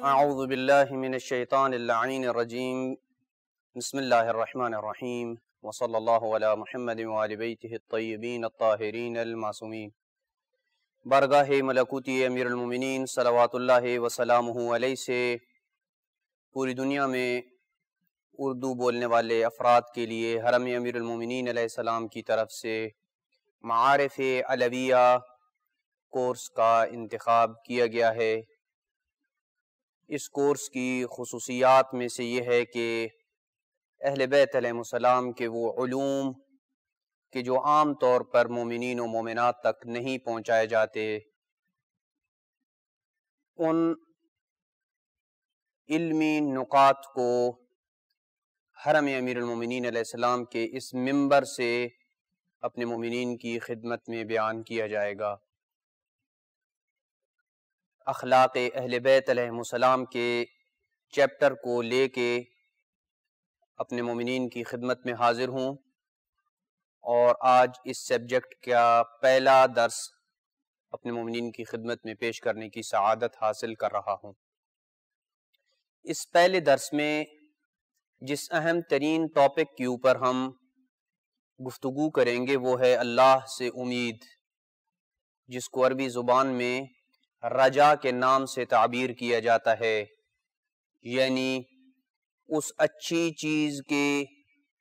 اعوذ باللہ من الشیطان اللعین الرجیم بسم اللہ الرحمن الرحیم وصلی اللہ علی محمد وآل بیتہ الطیبین الطاہرین المعصومین۔ بارگاہ ملکوتی امیر المومنین صلوات اللہ وسلامہ علیہ سے پوری دنیا میں اردو بولنے والے افراد کے لیے حرم امیر المومنین علیہ السلام کی طرف سے معارف علویہ کورس کا انتخاب کیا گیا ہے۔ اس کورس کی خصوصیات میں سے یہ ہے کہ اہل بیت علیہ السلام کے وہ علوم کہ جو عام طور پر مومنین و مومنات تک نہیں پہنچائے جاتے، ان علمی نکات کو حرم امیر المومنین علیہ السلام کے اس منبر سے اپنے مومنین کی خدمت میں بیان کیا جائے گا۔ اخلاق اہل بیت علیہ السلام کے چیپٹر کو لے کے اپنے مومنین کی خدمت میں حاضر ہوں، اور آج اس سبجیکٹ کا پہلا درس اپنے مومنین کی خدمت میں پیش کرنے کی سعادت حاصل کر رہا ہوں۔ اس پہلے درس میں جس اہم ترین ٹاپک کے اوپر ہم گفتگو کریں گے وہ ہے اللہ سے امید، جس کو عربی زبان میں رجا کے نام سے تعبیر کیا جاتا ہے، یعنی اس اچھی چیز کے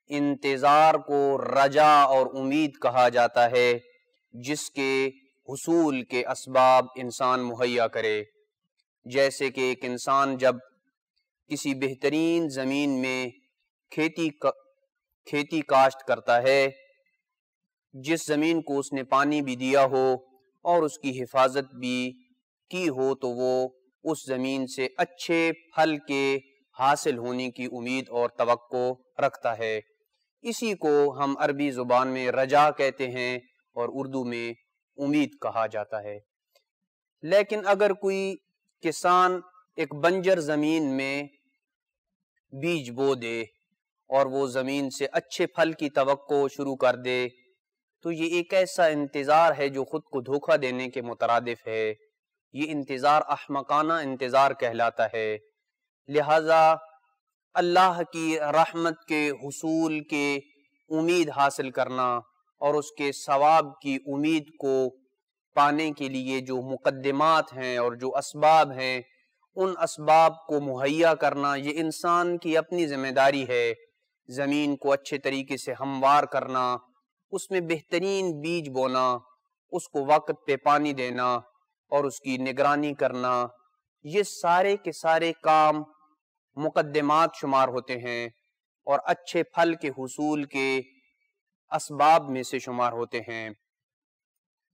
انتظار کو رجا اور امید کہا جاتا ہے جس کے حصول کے اسباب انسان مہیا کرے۔ جیسے کہ ایک انسان جب کسی بہترین زمین میں کھیتی کاشت کرتا ہے، جس زمین کو اس نے پانی بھی دیا ہو اور اس کی حفاظت بھی کی ہو، تو وہ اس زمین سے اچھے پھل کے حاصل ہونے کی امید اور توقع رکھتا ہے۔ اسی کو ہم عربی زبان میں رجا کہتے ہیں اور اردو میں امید کہا جاتا ہے۔ لیکن اگر کوئی کسان ایک بنجر زمین میں بیج بو دے اور وہ زمین سے اچھے پھل کی توقع شروع کر دے، تو یہ ایک ایسا انتظار ہے جو خود کو دھوکہ دینے کے مترادف ہے۔ یہ انتظار احمقانہ انتظار کہلاتا ہے۔ لہذا اللہ کی رحمت کے حصول کے امید حاصل کرنا اور اس کے ثواب کی امید کو پانے کے لیے جو مقدمات ہیں اور جو اسباب ہیں، ان اسباب کو مہیا کرنا یہ انسان کی اپنی ذمہ داری ہے۔ زمین کو اچھے طریقے سے ہموار کرنا، اس میں بہترین بیج بونا، اس کو وقت پہ پانی دینا اور اس کی نگرانی کرنا، یہ سارے کے سارے کام مقدمات شمار ہوتے ہیں اور اچھے پھل کے حصول کے اسباب میں سے شمار ہوتے ہیں۔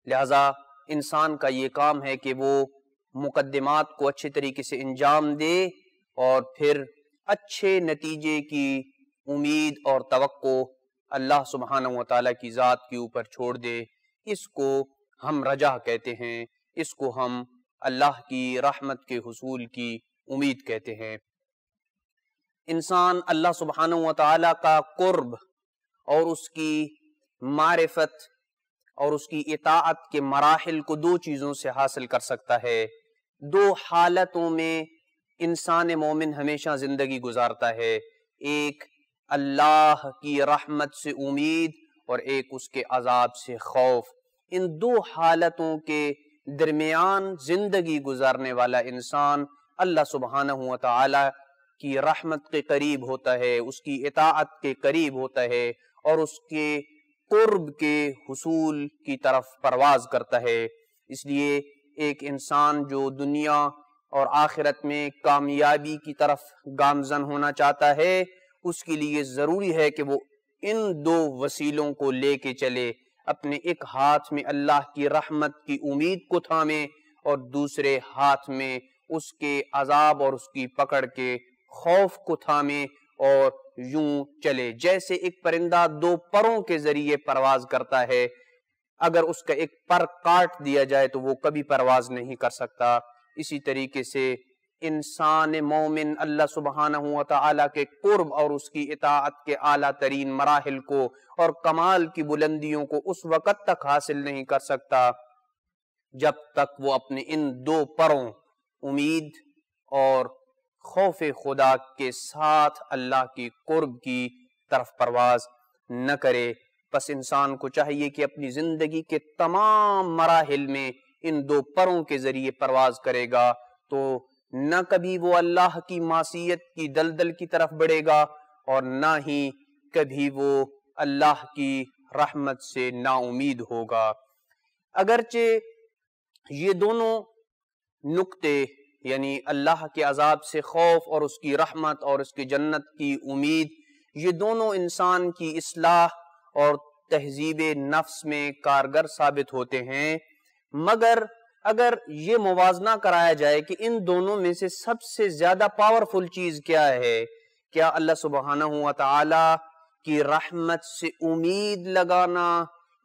لہذا انسان کا یہ کام ہے کہ وہ مقدمات کو اچھے طریقے سے انجام دے اور پھر اچھے نتیجے کی امید اور توقع اللہ سبحانہ و تعالیٰ کی ذات کے اوپر چھوڑ دے۔ اس کو ہم رجا کہتے ہیں، اس کو ہم اللہ کی رحمت کے حصول کی امید کہتے ہیں۔ انسان اللہ سبحانہ و تعالیٰ کا قرب اور اس کی معرفت اور اس کی اطاعت کے مراحل کو دو چیزوں سے حاصل کر سکتا ہے۔ دو حالتوں میں انسان مومن ہمیشہ زندگی گزارتا ہے، ایک اللہ کی رحمت سے امید اور ایک اس کے عذاب سے خوف۔ ان دو حالتوں کے درمیان زندگی گزارنے والا انسان اللہ سبحانہ و تعالی کی رحمت کے قریب ہوتا ہے، اس کی اطاعت کے قریب ہوتا ہے اور اس کے قرب کے حصول کی طرف پرواز کرتا ہے۔ اس لیے ایک انسان جو دنیا اور آخرت میں کامیابی کی طرف گامزن ہونا چاہتا ہے، اس کے لیے ضروری ہے کہ وہ ان دو وسیلوں کو لے کے چلے، اپنے ایک ہاتھ میں اللہ کی رحمت کی امید کو تھامے اور دوسرے ہاتھ میں اس کے عذاب اور اس کی پکڑ کے خوف کو تھامے اور یوں چلے۔ جیسے ایک پرندہ دو پروں کے ذریعے پرواز کرتا ہے، اگر اس کا ایک پر کاٹ دیا جائے تو وہ کبھی پرواز نہیں کر سکتا۔ اسی طریقے سے انسان مومن اللہ سبحانہ و تعالی کے قرب اور اس کی اطاعت کے اعلیٰ ترین مراحل کو اور کمال کی بلندیوں کو اس وقت تک حاصل نہیں کر سکتا جب تک وہ اپنے ان دو پروں امید اور خوف خدا کے ساتھ اللہ کی قرب کی طرف پرواز نہ کرے۔ پس انسان کو چاہیے کہ اپنی زندگی کے تمام مراحل میں ان دو پروں کے ذریعے پرواز کرے گا تو نہ کبھی وہ اللہ کی معصیت کی دلدل کی طرف بڑھے گا اور نہ ہی کبھی وہ اللہ کی رحمت سے نا امید ہوگا۔ اگرچہ یہ دونوں نقطے یعنی اللہ کے عذاب سے خوف اور اس کی رحمت اور اس کی جنت کی امید، یہ دونوں انسان کی اصلاح اور تہذیب نفس میں کارگر ثابت ہوتے ہیں، مگر اگر یہ موازنہ کرایا جائے کہ ان دونوں میں سے سب سے زیادہ پاورفل چیز کیا ہے، کیا اللہ سبحانہ و تعالی کی رحمت سے امید لگانا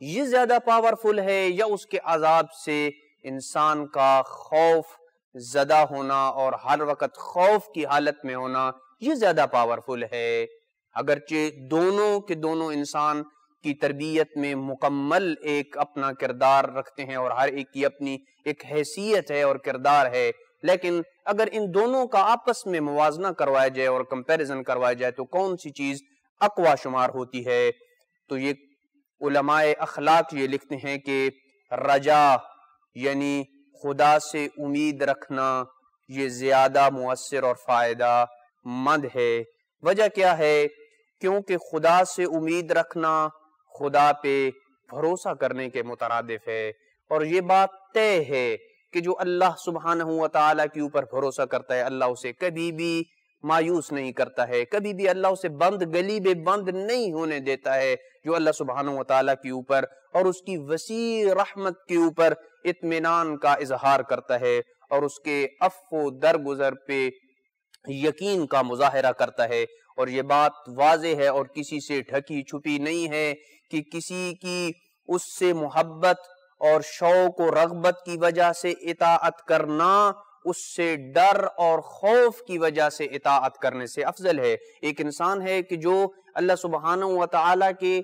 یہ زیادہ پاورفل ہے یا اس کے عذاب سے انسان کا خوف زدہ ہونا اور ہر وقت خوف کی حالت میں ہونا یہ زیادہ پاورفل ہے؟ اگرچہ دونوں کے دونوں انسان کی تربیت میں مکمل ایک اپنا کردار رکھتے ہیں اور ہر ایک کی اپنی ایک حیثیت ہے اور کردار ہے، لیکن اگر ان دونوں کا آپس میں موازنہ کروایا جائے اور کمپیریزن کروایا جائے تو کون سی چیز اقوی شمار ہوتی ہے؟ تو یہ علماء اخلاق یہ لکھتے ہیں کہ رجا یعنی خدا سے امید رکھنا یہ زیادہ مؤثر اور فائدہ مند ہے۔ وجہ کیا ہے؟ کیونکہ خدا سے امید رکھنا خدا پہ بھروسہ کرنے کے مترادف ہے، اور یہ بات طے ہے کہ جو اللہ سبحانہ و تعالیٰ کے اوپر بھروسہ کرتا ہے اللہ اسے کبھی بھی مایوس نہیں کرتا ہے، کبھی بھی اللہ اسے بند گلی بے بند نہیں ہونے دیتا ہے۔ جو اللہ سبحانہ و تعالیٰ کے اوپر اور اس کی وسیع رحمت کے اوپر اطمینان کا اظہار کرتا ہے اور اس کے عفو درگزر پہ یقین کا مظاہرہ کرتا ہے، اور یہ بات واضح ہے اور کسی سے ڈھکی چھپی نہیں ہے کہ کسی کی اس سے محبت اور شوق و رغبت کی وجہ سے اطاعت کرنا اس سے ڈر اور خوف کی وجہ سے اطاعت کرنے سے افضل ہے۔ ایک انسان ہے کہ جو اللہ سبحانہ و تعالیٰ کے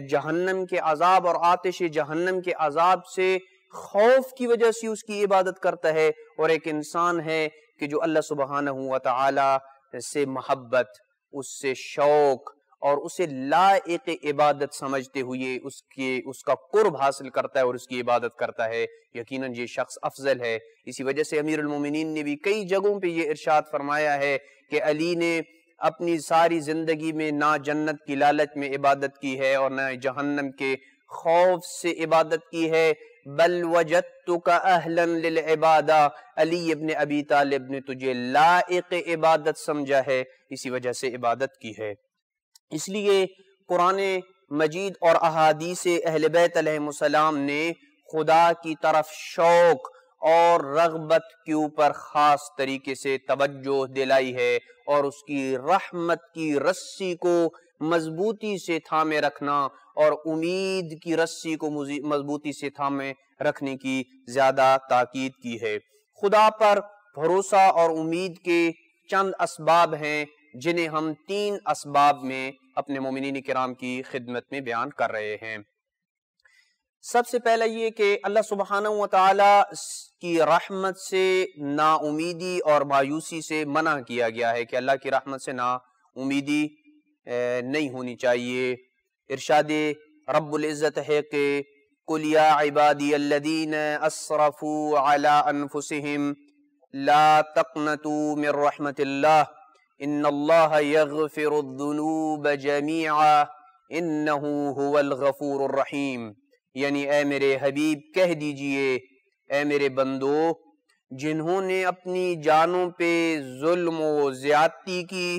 جہنم کے عذاب اور آتش جہنم کے عذاب سے خوف کی وجہ سے اس کی عبادت کرتا ہے، اور ایک انسان ہے کہ جو اللہ سبحانہ و تعالی سے محبت، اس سے شوق اور اسے لائق عبادت سمجھتے ہوئے اس کا قرب حاصل کرتا ہے اور اس کی عبادت کرتا ہے، یقیناً یہ شخص افضل ہے۔ اسی وجہ سے امیر المومنین نے بھی کئی جگہوں پہ یہ ارشاد فرمایا ہے کہ علی نے اپنی ساری زندگی میں نہ جنت کی لالچ میں عبادت کی ہے اور نہ جہنم کے خوف سے عبادت کی ہے، بل وجدتک اہلا للعبادہ، علی ابن ابی طالب نے تجھے لائق عبادت سمجھا ہے، اسی وجہ سے عبادت کی ہے۔ اس لیے قرآن مجید اور احادیث اہل بیت علیہم السلام نے خدا کی طرف شوق اور رغبت کے اوپر خاص طریقے سے توجہ دلائی ہے، اور اس کی رحمت کی رسی کو مضبوطی سے تھامے رکھنا اور امید کی رسی کو مضبوطی سے تھامے رکھنے کی زیادہ تاکید کی ہے۔ خدا پر بھروسہ اور امید کے چند اسباب ہیں جنہیں ہم 3 اسباب میں اپنے مومنین کرام کی خدمت میں بیان کر رہے ہیں۔ سب سے پہلا یہ کہ اللہ سبحانہ و تعالی کی رحمت سے نا امیدی اور مایوسی سے منع کیا گیا ہے کہ اللہ کی رحمت سے نا امیدی نہیں ہونی چاہیے۔ ارشاد رب العزت ہے کہ قُلْ يَا عِبَادِيَ الَّذِينَ أَسْرَفُوا عَلَىٰ أَنفُسِهِمْ لَا تَقْنَطُوا مِن رَحْمَةِ اللَّهِ إِنَّ اللَّهَ يَغْفِرُ الذُّنُوبَ جَمِيعًا إِنَّهُ هُوَ الْغَفُورُ الرَّحِيمُ، یعنی اے میرے حبیب کہہ دیجئے اے میرے بندو، جنہوں نے اپنی جانوں پہ ظلم و زیادتی کی،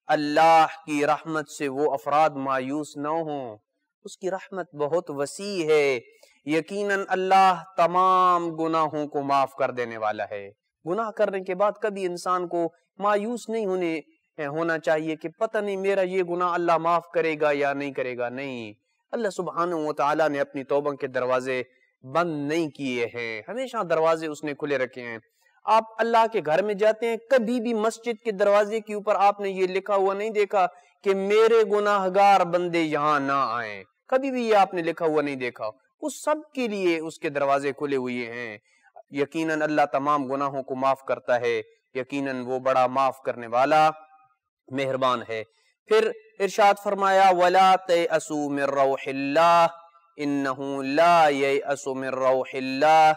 اللہ کی رحمت سے وہ افراد مایوس نہ ہوں، اس کی رحمت بہت وسیع ہے، یقیناً اللہ تمام گناہوں کو معاف کر دینے والا ہے۔ گناہ کرنے کے بعد کبھی انسان کو مایوس نہیں ہونا چاہیے کہ پتہ نہیں میرا یہ گناہ اللہ معاف کرے گا یا نہیں کرے گا، نہیں، اللہ سبحانہ و تعالیٰ نے اپنی توبہ کے دروازے بند نہیں کیے ہیں، ہمیشہ دروازے اس نے کھلے رکھے ہیں۔ آپ اللہ کے گھر میں جاتے ہیں، کبھی بھی مسجد کے دروازے کے اوپر آپ نے یہ لکھا ہوا نہیں دیکھا کہ میرے گناہگار بندے یہاں نہ آئیں، کبھی بھی یہ آپ نے لکھا ہوا نہیں دیکھا۔ اس سب کے لیے اس کے دروازے کھلے ہوئے ہیں، یقیناً اللہ تمام گناہوں کو معاف کرتا ہے، یقیناً وہ بڑا معاف کرنے والا مہربان ہے۔ پھر ارشاد فرمایا وَلَا تَيْأَسُوا مِن رَوْحِ اللَّهِ إِنَّهُ لَا يَيْأَسُ مِن رَوْحِ اللَّهِ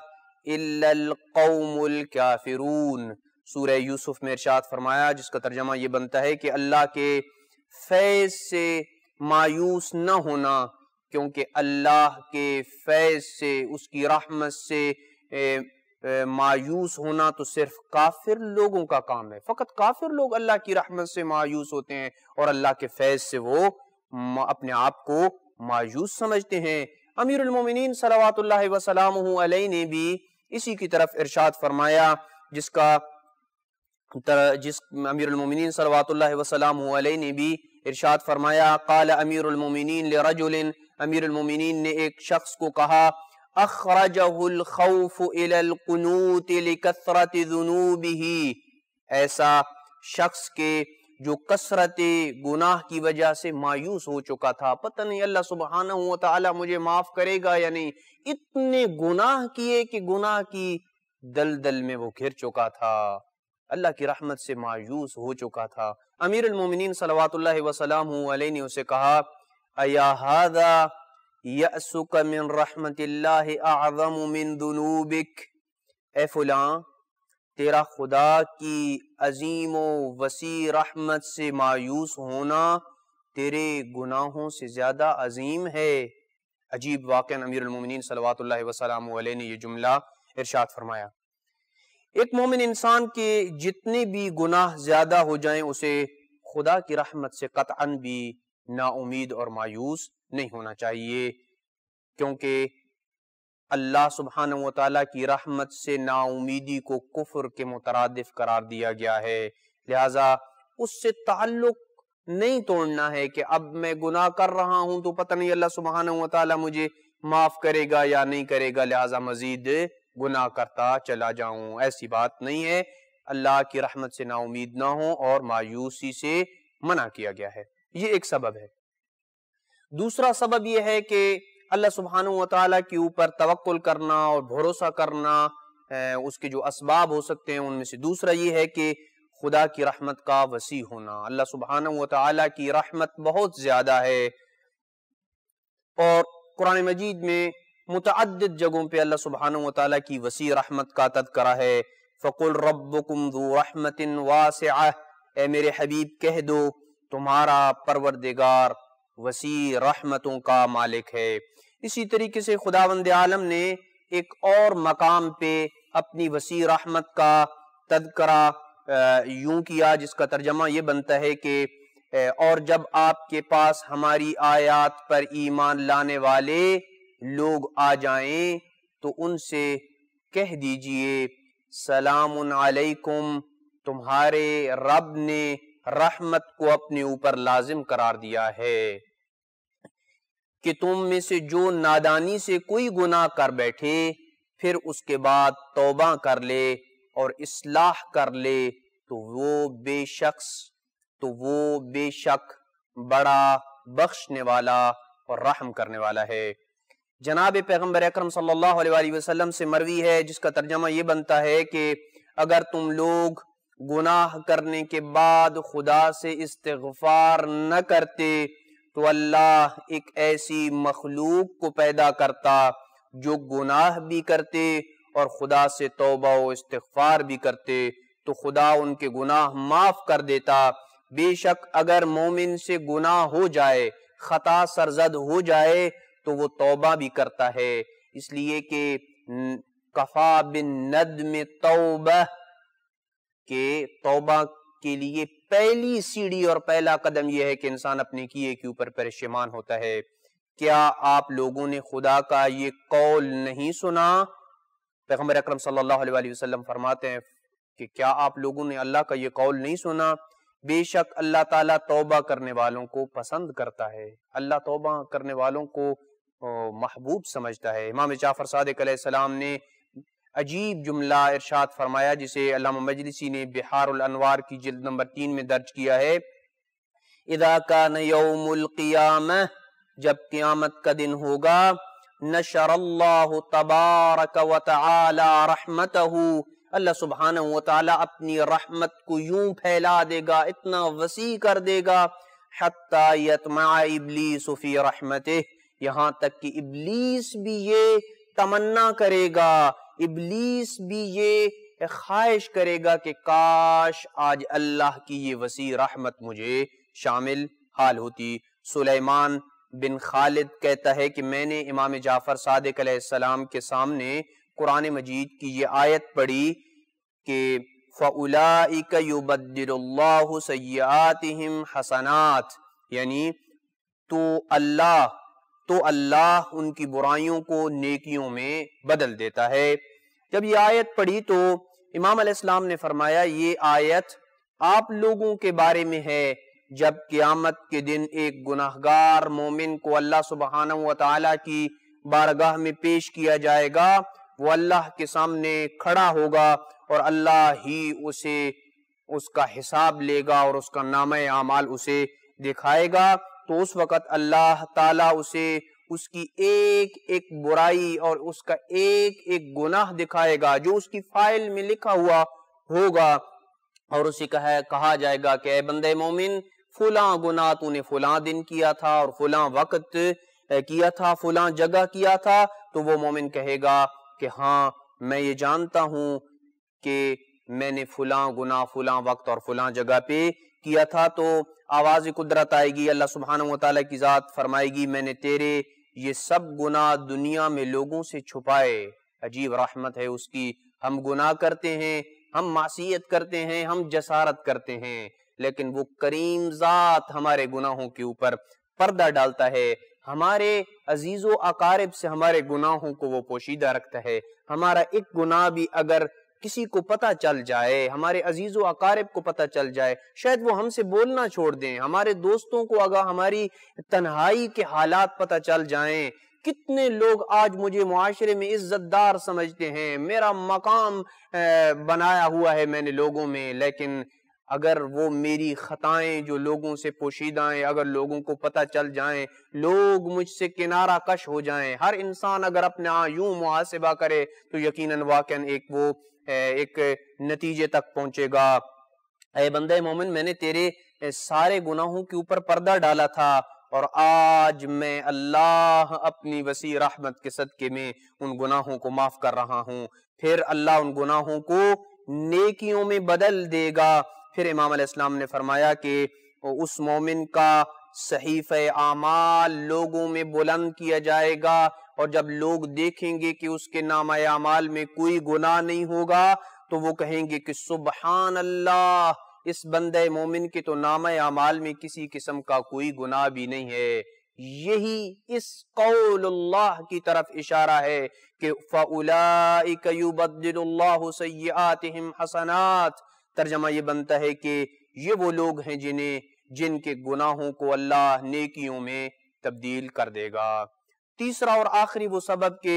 إِلَّا الْقَوْمُ الْكَافِرُونَ۔ سورہ یوسف میں ارشاد فرمایا، جس کا ترجمہ یہ بنتا ہے کہ اللہ کے فیض سے مایوس نہ ہونا، کیونکہ اللہ کے فیض سے، اس کی رحمت سے مایوس ہونا تو صرف کافر لوگوں کا کام ہے۔ فقط کافر لوگ اللہ کی رحمت سے مایوس ہوتے ہیں اور اللہ کے فیض سے وہ اپنے آپ کو مایوس سمجھتے ہیں۔ امیر المومنین صلوات اللہ وسلامہ علیہ نے بھی اسی کی طرف ارشاد فرمایا، جس امیر المومنین صلوات اللہ وسلامہ علیہ نے بھی ارشاد فرمایا، قال امیر المومنین لرجل، امیر المومنین نے ایک شخص کو کہا، اخرجہ الخوف الى القنوت لکثرت ذنوبہ، ایسا شخص کے جو کثرت گناہ کی وجہ سے مایوس ہو چکا تھا، پتہ نہیں اللہ سبحانہ وتعالی مجھے معاف کرے گا یا نہیں، اتنے گناہ کیے کہ گناہ کی دلدل میں وہ گر چکا تھا، اللہ کی رحمت سے مایوس ہو چکا تھا۔ امیر المومنین صلوات اللہ وسلامہ علیہ نے اسے کہا، ایا ھذا یأسک من رحمت اللہ اعظم من ذنوبک، اے فلاں تیرا خدا کی عظیم و وسیع رحمت سے مایوس ہونا تیرے گناہوں سے زیادہ عظیم ہے۔ عجیب واقعہ امیر المومنین صلوات اللہ وسلامہ علیہ نے یہ جملہ ارشاد فرمایا۔ ایک مومن انسان کے جتنے بھی گناہ زیادہ ہو جائیں اسے خدا کی رحمت سے قطعاً بھی نا امید اور مایوس نہیں ہونا چاہیے، کیونکہ اللہ سبحانہ وتعالیٰ کی رحمت سے نا امیدی کو کفر کے مترادف قرار دیا گیا ہے، لہٰذا اس سے تعلق نہیں توڑنا ہے کہ اب میں گناہ کر رہا ہوں تو پتہ نہیں اللہ سبحانہ وتعالیٰ مجھے معاف کرے گا یا نہیں کرے گا، لہٰذا مزید گناہ کرتا چلا جاؤں، ایسی بات نہیں ہے۔ اللہ کی رحمت سے نا امید نہ ہو اور مایوسی سے منع کیا گیا ہے، یہ ایک سبب ہے۔ دوسرا سبب یہ ہے کہ اللہ سبحانہ وتعالیٰ کے اوپر توکل کرنا اور بھروسہ کرنا، اس کے جو اسباب ہو سکتے ہیں ان میں سے دوسرا یہ ہے کہ خدا کی رحمت کا وسیع ہونا۔ اللہ سبحانہ وتعالیٰ کی رحمت بہت زیادہ ہے، اور قرآن مجید میں متعدد جگہوں پہ اللہ سبحانہ وتعالیٰ کی وسیع رحمت کا تذکرہ ہے۔ فَقُلْ رَبُّكُمْ ذُو رَحْمَةٍ وَاسِعَةٍ، اے میرے حبیب کہہ دو تمہارا پروردگار وسیع رحمتوں کا مالک ہے۔ اسی طریقے سے خداوند عالم نے ایک اور مقام پہ اپنی وسیع رحمت کا تذکرہ یوں کیا، جس کا ترجمہ یہ بنتا ہے کہ اور جب آپ کے پاس ہماری آیات پر ایمان لانے والے لوگ آ جائیں تو ان سے کہہ دیجئے سلام علیکم، تمہارے رب نے رحمت کو اپنے اوپر لازم قرار دیا ہے کہ تم میں سے جو نادانی سے کوئی گناہ کر بیٹھے پھر اس کے بعد توبہ کر لے اور اصلاح کر لے تو وہ بے شک بڑا بخشنے والا اور رحم کرنے والا ہے۔ جناب پیغمبر اکرم صلی اللہ علیہ وآلہ وسلم سے مروی ہے، جس کا ترجمہ یہ بنتا ہے کہ اگر تم لوگ گناہ کرنے کے بعد خدا سے استغفار نہ کرتے تو اللہ ایک ایسی مخلوق کو پیدا کرتا جو گناہ بھی کرتے اور خدا سے توبہ و استغفار بھی کرتے تو خدا ان کے گناہ معاف کر دیتا۔ بے شک اگر مومن سے گناہ ہو جائے، خطا سرزد ہو جائے تو وہ توبہ بھی کرتا ہے، اس لیے کہ کفا بالندم توبہ، کہ توبہ کے لیے پہلی سیڑھی اور پہلا قدم یہ ہے کہ انسان اپنے کیے کے اوپر پریشان ہوتا ہے۔ کیا آپ لوگوں نے خدا کا یہ قول نہیں سنا؟ پیغمبر اکرم صلی اللہ علیہ وآلہ وسلم فرماتے ہیں کہ کیا آپ لوگوں نے اللہ کا یہ قول نہیں سنا؟ بے شک اللہ تعالیٰ توبہ کرنے والوں کو پسند کرتا ہے، اللہ توبہ کرنے والوں کو محبوب سمجھتا ہے۔ امام جعفر صادق علیہ السلام نے عجیب جملہ ارشاد فرمایا جسے علامہ مجلسی نے بحار الانوار کی جلد نمبر 3 میں درج کیا ہے، اذا کان یوم القیامہ، جب قیامت کا دن ہوگا، نشر اللہ تبارک و تعالی رحمتہ، اللہ سبحانہ و تعالیٰ اپنی رحمت کو یوں پھیلا دے گا، اتنا وسیع کر دے گا، حتی یطمع ابلیس فی رحمتہ، یہاں تک کہ ابلیس بھی یہ تمنا کرے گا، ابلیس بھی یہ خواہش کرے گا کہ کاش آج اللہ کی یہ وسیع رحمت مجھے شامل حال ہوتی۔ سلیمان بن خالد کہتا ہے کہ میں نے امام جعفر صادق علیہ السلام کے سامنے قرآن مجید کی یہ آیت پڑھی کہ فَأُولَئِكَ يُبَدِّلُ اللَّهُ سَيِّئَاتِهِمْ حَسَنَاتٍ، یعنی تو اللہ ان کی برائیوں کو نیکیوں میں بدل دیتا ہے۔ جب یہ آیت پڑھی تو امام علیہ السلام نے فرمایا یہ آیت آپ لوگوں کے بارے میں ہے، جب قیامت کے دن ایک گناہگار مومن کو اللہ سبحانہ و تعالیٰ کی بارگاہ میں پیش کیا جائے گا، وہ اللہ کے سامنے کھڑا ہوگا اور اللہ ہی اسے اس کا حساب لے گا اور اس کا نامہ اعمال اسے دکھائے گا، تو اس وقت اللہ تعالیٰ اسے اس کی ایک ایک برائی اور اس کا ایک ایک گناہ دکھائے گا جو اس کی فائل میں لکھا ہوا ہوگا، اور اسے کہا جائے گا کہ اے بندے مومن، فلاں گناہ تو نے فلاں دن کیا تھا اور فلاں وقت کیا تھا، فلاں جگہ کیا تھا، تو وہ مومن کہے گا کہ ہاں میں یہ جانتا ہوں کہ میں نے فلاں گناہ فلاں وقت اور فلاں جگہ پہ کیا تھا۔ تو آواز قدرت آئے گی، اللہ سبحانہ و تعالیٰ کی ذات فرمائے گی میں نے تیرے یہ سب گناہ دنیا میں لوگوں سے چھپائے۔ عجیب رحمت ہے اس کی، ہم گناہ کرتے ہیں، ہم معصیت کرتے ہیں، ہم جسارت کرتے ہیں، لیکن وہ کریم ذات ہمارے گناہوں کے اوپر پردہ ڈالتا ہے، ہمارے عزیز و اقارب سے ہمارے گناہوں کو وہ پوشیدہ رکھتا ہے۔ ہمارا ایک گناہ بھی اگر کسی کو پتہ چل جائے، ہمارے عزیز و اقارب کو پتہ چل جائے، شاید وہ ہم سے بولنا چھوڑ دیں، ہمارے دوستوں کو اگر ہماری تنہائی کے حالات پتہ چل جائیں، کتنے لوگ آج مجھے معاشرے میں عزت دار سمجھتے ہیں، میرا مقام بنایا ہوا ہے میں نے لوگوں میں، لیکن اگر وہ میری خطائیں جو لوگوں سے پوشیدہ ہیں اگر لوگوں کو پتہ چل جائیں، لوگ مجھ سے کنارہ کش ہو جائیں، ہر انسان اگر اپنا یوں محاسبہ کرے تو یقیناً واقعاً ایک نتیجے تک پہنچے گا۔ اے بندے مومن، میں نے تیرے سارے گناہوں کے اوپر پردہ ڈالا تھا، اور آج میں اللہ اپنی وسیع رحمت کے صدقے میں ان گناہوں کو معاف کر رہا ہوں۔ پھر اللہ ان گناہوں کو نیکیوں میں بدل دے گا۔ پھر امام علیہ السلام نے فرمایا کہ اس مومن کا صحیفہ اعمال لوگوں میں بلند کیا جائے گا، اور جب لوگ دیکھیں گے کہ اس کے نامہ اعمال میں کوئی گناہ نہیں ہوگا تو وہ کہیں گے کہ سبحان اللہ، اس بندے مومن کے تو نامہ اعمال میں کسی قسم کا کوئی گناہ بھی نہیں ہے۔ یہی اس قول اللہ کی طرف اشارہ ہے کہ فَأُولَئِكَ يُبَدِّلُ اللَّهُ سَيِّئَاتِهِمْ حَسَنَاتٍ، ترجمہ یہ بنتا ہے کہ یہ وہ لوگ ہیں جن کے گناہوں کو اللہ نیکیوں میں تبدیل کر دے گا۔ تیسرا اور آخری وہ سبب کہ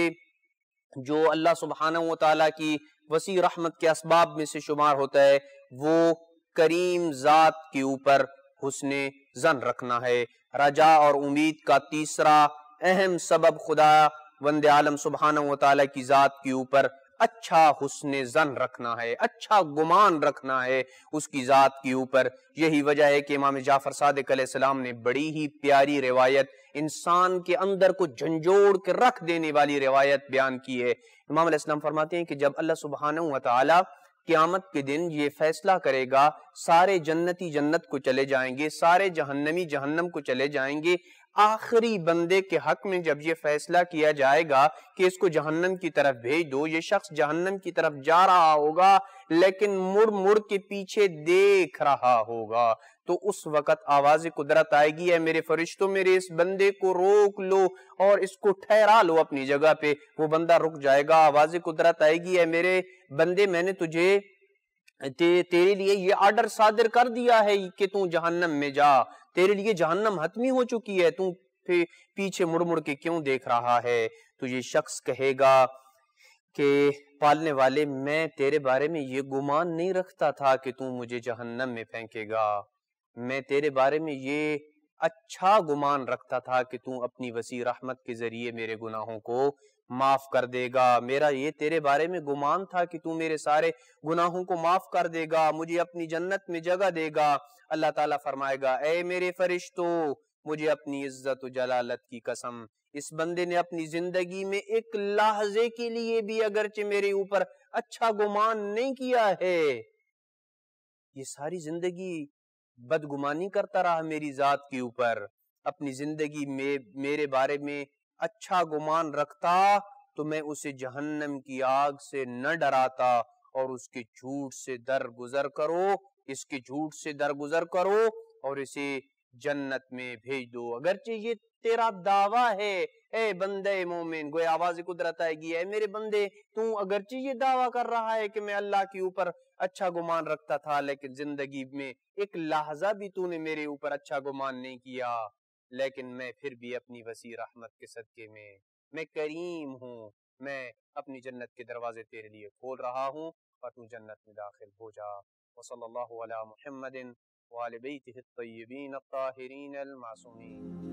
جو اللہ سبحانہ و تعالیٰ کی وسیع رحمت کے اسباب میں سے شمار ہوتا ہے، وہ کریم ذات کے اوپر حسن ظن رکھنا ہے۔ رجا اور امید کا تیسرا اہم سبب خدا وند عالم سبحانہ و تعالیٰ کی ذات کے اوپر اچھا حسن ظن رکھنا ہے، اچھا گمان رکھنا ہے اس کی ذات کے اوپر۔ یہی وجہ ہے کہ امام جعفر صادق علیہ السلام نے بڑی ہی پیاری روایت، انسان کے اندر کو جھنجھوڑ کے رکھ دینے والی روایت بیان کی ہے۔ امام علیہ السلام فرماتے ہیں کہ جب اللہ سبحانہ و تعالیٰ قیامت کے دن یہ فیصلہ کرے گا، سارے جنتی جنت کو چلے جائیں گے، سارے جہنمی جہنم کو چلے جائیں گے، آخری بندے کے حق میں جب یہ فیصلہ کیا جائے گا کہ اس کو جہنم کی طرف بھیج دو، یہ شخص جہنم کی طرف جا رہا ہوگا لیکن مڑ مڑ کے پیچھے دیکھ رہا ہوگا، تو اس وقت آواز قدرت آئے گی اے میرے فرشتوں، میرے اس بندے کو روک لو اور اس کو ٹھہرا لو اپنی جگہ پہ۔ وہ بندہ رک جائے گا، آواز قدرت آئے گی اے میرے بندے، میں نے تجھے تیرے لیے یہ آرڈر صادر کر دیا ہے کہ تو جہنم میں جا، تیرے لیے جہنم حتمی ہو چکی ہے، تو پیچھے مڑ مڑ کے کیوں دیکھ رہا ہے؟ تو یہ شخص کہے گا کہ پالنے والے، میں تیرے بارے میں یہ گمان نہیں رکھتا تھا کہ تو مجھے جہنم میں پھینکے گا، میں تیرے بارے میں یہ اچھا گمان رکھتا تھا کہ تو اپنی وسیع رحمت کے ذریعے میرے گناہوں کو معاف کر دے گا. میرا یہ تیرے بارے میں گمان تھا کہ تو میرے سارے گناہوں کو معاف کر دے گا, مجھے اپنی جنت میں جگہ دے گا. اللہ تعالیٰ فرمائے گا, اے میرے فرشتوں, مجھے اپنی عزت و جلالت کی قسم, اس بندے نے اپنی زندگی میں ایک لحظے کے لیے بھی اگرچہ میرے اوپر اچھا گمان نہیں کیا ہے, یہ ساری زندگی بدگمانی کرتا رہا میری ذات کے اوپر, اپنی زندگی میں میرے بارے میں اچھا گمان رکھتا تو میں اسے جہنم کی آگ سے نہ ڈراتا اور اس کے جھوٹ سے درگزر کرو, اس کے جھوٹ سے درگزر کرو اور اسے جنت میں بھیج دو. اگرچہ یہ تیرا دعویٰ ہے اے بندے مومن, گویا آواز قدرت آئے گی, اے میرے بندے تو اگرچہ یہ دعویٰ کر رہا ہے کہ میں اللہ کے اوپر اچھا گمان رکھتا تھا, لیکن زندگی میں ایک لحظہ بھی تو نے میرے اوپر اچھا گمان نہیں کیا, لیکن میں پھر بھی اپنی وسیع رحمت کے صدقے میں کریم ہوں, میں اپنی جنت کے دروازے تیرے لیے کھول رہا ہوں اور تو جنت میں داخل ہو جا. وصلی اللہ علی محمد وآل بیتہ الطیبین الطاہرین المعصومین.